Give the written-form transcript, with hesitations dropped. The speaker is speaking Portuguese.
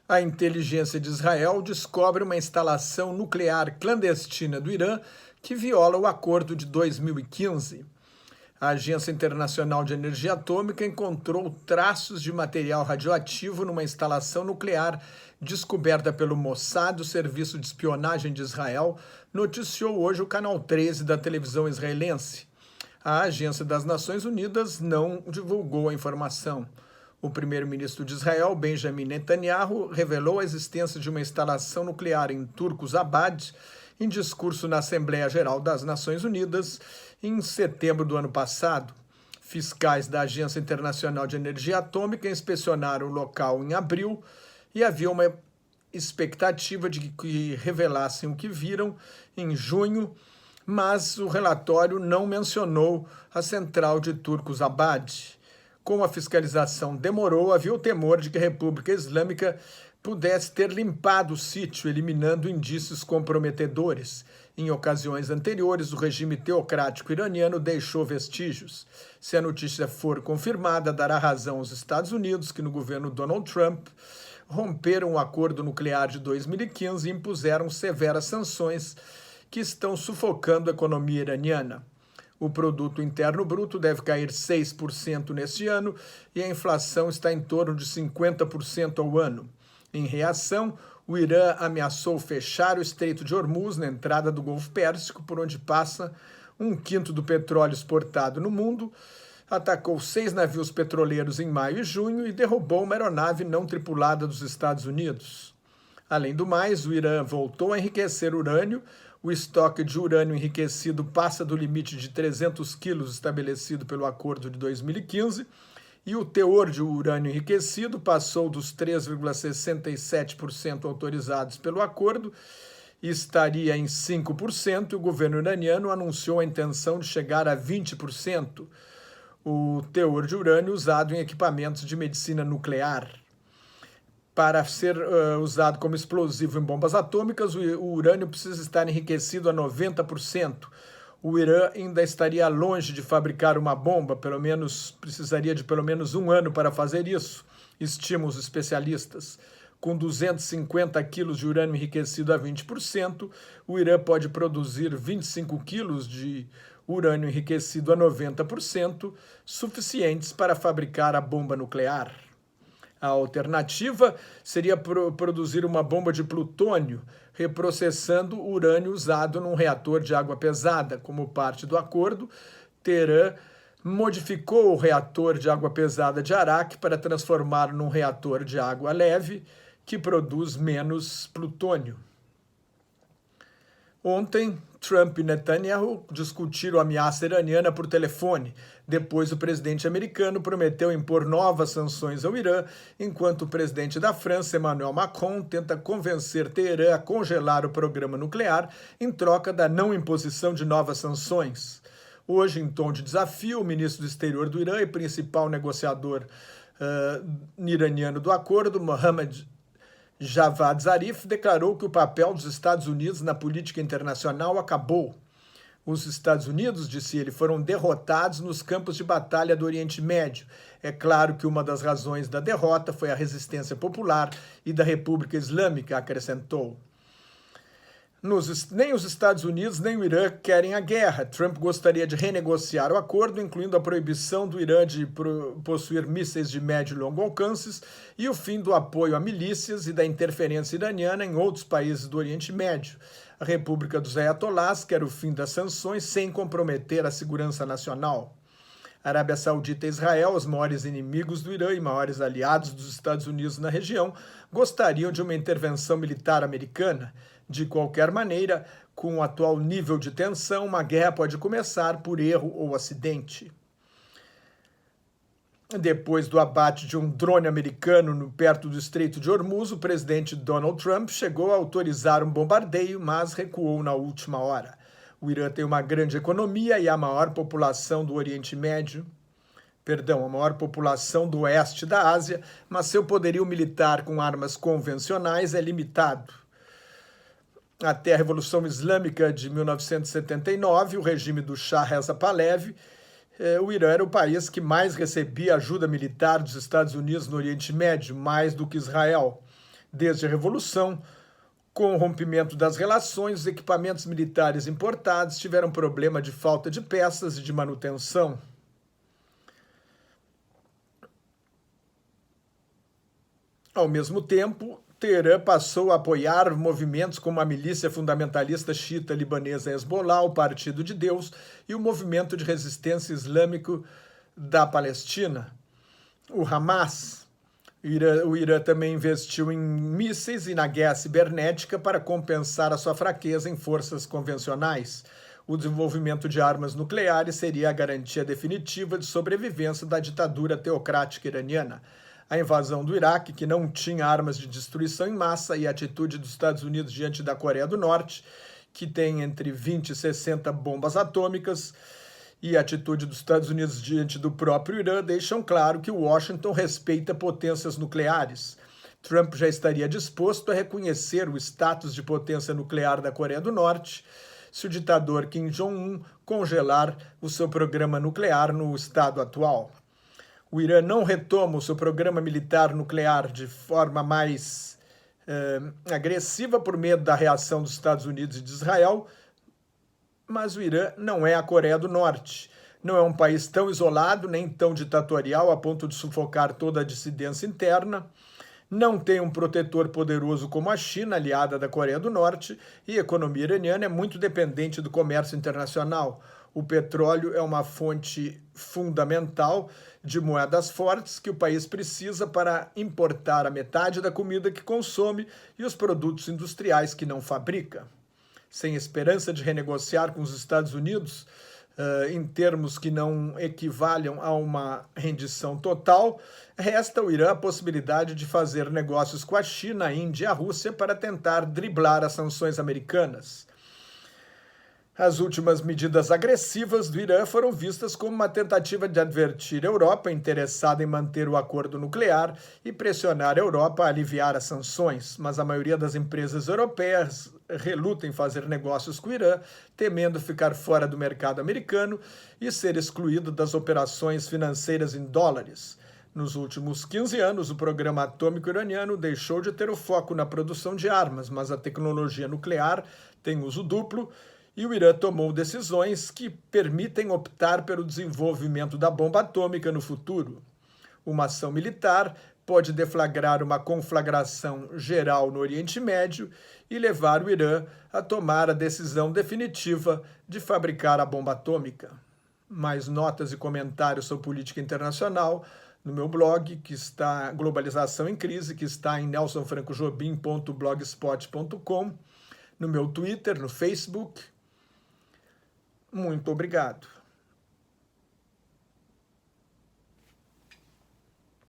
A inteligência de Israel descobre uma instalação nuclear clandestina do Irã que viola o acordo de 2015. A Agência Internacional de Energia Atômica encontrou traços de material radioativo numa instalação nuclear descoberta pelo Mossad, o serviço de espionagem de Israel, noticiou hoje o canal 13 da televisão israelense. A Agência das Nações Unidas não divulgou a informação. O primeiro-ministro de Israel, Benjamin Netanyahu, revelou a existência de uma instalação nuclear em Turcos Abad em discurso na Assembleia Geral das Nações Unidas em setembro do ano passado. Fiscais da Agência Internacional de Energia Atômica inspecionaram o local em abril e havia uma expectativa de que revelassem o que viram em junho, mas o relatório não mencionou a central de Turcos Abad. Como a fiscalização demorou, havia o temor de que a República Islâmica pudesse ter limpado o sítio, eliminando indícios comprometedores. Em ocasiões anteriores, o regime teocrático iraniano deixou vestígios. Se a notícia for confirmada, dará razão aos Estados Unidos, que no governo Donald Trump romperam o acordo nuclear de 2015 e impuseram severas sanções que estão sufocando a economia iraniana. O produto interno bruto deve cair 6% neste ano e a inflação está em torno de 50% ao ano. Em reação, o Irã ameaçou fechar o Estreito de Hormuz na entrada do Golfo Pérsico, por onde passa um quinto do petróleo exportado no mundo, atacou 6 navios petroleiros em maio e junho e derrubou uma aeronave não tripulada dos Estados Unidos. Além do mais, o Irã voltou a enriquecer urânio. O estoque de urânio enriquecido passa do limite de 300 quilos estabelecido pelo acordo de 2015 e o teor de urânio enriquecido passou dos 3,67% autorizados pelo acordo e estaria em 5%, e o governo iraniano anunciou a intenção de chegar a 20%, o teor de urânio usado em equipamentos de medicina nuclear. Para ser usado como explosivo em bombas atômicas, o urânio precisa estar enriquecido a 90%. O Irã ainda estaria longe de fabricar uma bomba, precisaria de pelo menos um ano para fazer isso, estimam os especialistas. Com 250 quilos de urânio enriquecido a 20%, o Irã pode produzir 25 quilos de urânio enriquecido a 90%, suficientes para fabricar a bomba nuclear. A alternativa seria produzir uma bomba de plutônio, reprocessando o urânio usado num reator de água pesada. Como parte do acordo, Teherã modificou o reator de água pesada de Arak para transformá-lo num reator de água leve, que produz menos plutônio. Ontem, Trump e Netanyahu discutiram a ameaça iraniana por telefone. Depois, o presidente americano prometeu impor novas sanções ao Irã, enquanto o presidente da França, Emmanuel Macron, tenta convencer Teherã a congelar o programa nuclear em troca da não imposição de novas sanções. Hoje, em tom de desafio, o ministro do Exterior do Irã e principal negociador iraniano do acordo, Mohammad Javad Zarif, declarou que o papel dos Estados Unidos na política internacional acabou. Os Estados Unidos, disse ele, foram derrotados nos campos de batalha do Oriente Médio. É claro que uma das razões da derrota foi a resistência popular e da República Islâmica, acrescentou. Nem os Estados Unidos nem o Irã querem a guerra. Trump gostaria de renegociar o acordo, incluindo a proibição do Irã de possuir mísseis de médio e longo alcances e o fim do apoio a milícias e da interferência iraniana em outros países do Oriente Médio. A República dos Ayatollahs quer o fim das sanções sem comprometer a segurança nacional. A Arábia Saudita e Israel, os maiores inimigos do Irã e maiores aliados dos Estados Unidos na região, gostariam de uma intervenção militar americana. De qualquer maneira, com o atual nível de tensão, uma guerra pode começar por erro ou acidente. Depois do abate de um drone americano perto do Estreito de Hormuz, o presidente Donald Trump chegou a autorizar um bombardeio, mas recuou na última hora. O Irã tem uma grande economia e a maior população do Oriente Médio, a maior população do oeste da Ásia, mas seu poderio militar com armas convencionais é limitado. Até a Revolução Islâmica de 1979, o regime do Shah Reza Pahlavi, o Irã era o país que mais recebia ajuda militar dos Estados Unidos no Oriente Médio, mais do que Israel. Desde a Revolução, com o rompimento das relações, os equipamentos militares importados tiveram problema de falta de peças e de manutenção. Ao mesmo tempo, Teherã passou a apoiar movimentos como a milícia fundamentalista xiita libanesa Hezbollah, o Partido de Deus, e o movimento de resistência islâmico da Palestina, o Hamas. O Irã também investiu em mísseis e na guerra cibernética para compensar a sua fraqueza em forças convencionais. O desenvolvimento de armas nucleares seria a garantia definitiva de sobrevivência da ditadura teocrática iraniana. A invasão do Iraque, que não tinha armas de destruição em massa, e a atitude dos Estados Unidos diante da Coreia do Norte, que tem entre 20 e 60 bombas atômicas, e a atitude dos Estados Unidos diante do próprio Irã deixam claro que Washington respeita potências nucleares. Trump já estaria disposto a reconhecer o status de potência nuclear da Coreia do Norte se o ditador Kim Jong-un congelar o seu programa nuclear no estado atual. O Irã não retoma o seu programa militar nuclear de forma mais agressiva por medo da reação dos Estados Unidos e de Israel, mas o Irã não é a Coreia do Norte. Não é um país tão isolado, nem tão ditatorial a ponto de sufocar toda a dissidência interna. Não tem um protetor poderoso como a China, aliada da Coreia do Norte, e a economia iraniana é muito dependente do comércio internacional. O petróleo é uma fonte fundamental de moedas fortes que o país precisa para importar a metade da comida que consome e os produtos industriais que não fabrica. Sem esperança de renegociar com os Estados Unidos, em termos que não equivalham a uma rendição total, resta ao Irã a possibilidade de fazer negócios com a China, a Índia e a Rússia para tentar driblar as sanções americanas. As últimas medidas agressivas do Irã foram vistas como uma tentativa de advertir a Europa, interessada em manter o acordo nuclear, e pressionar a Europa a aliviar as sanções, mas a maioria das empresas europeias reluta em fazer negócios com o Irã, temendo ficar fora do mercado americano e ser excluído das operações financeiras em dólares. Nos últimos 15 anos, o programa atômico iraniano deixou de ter o foco na produção de armas, mas a tecnologia nuclear tem uso duplo, e o Irã tomou decisões que permitem optar pelo desenvolvimento da bomba atômica no futuro. Uma ação militar pode deflagrar uma conflagração geral no Oriente Médio e levar o Irã a tomar a decisão definitiva de fabricar a bomba atômica. Mais notas e comentários sobre política internacional no meu blog, que está Globalização em Crise, que está em nelsonfrancojobim.blogspot.com, no meu Twitter, no Facebook. Muito obrigado.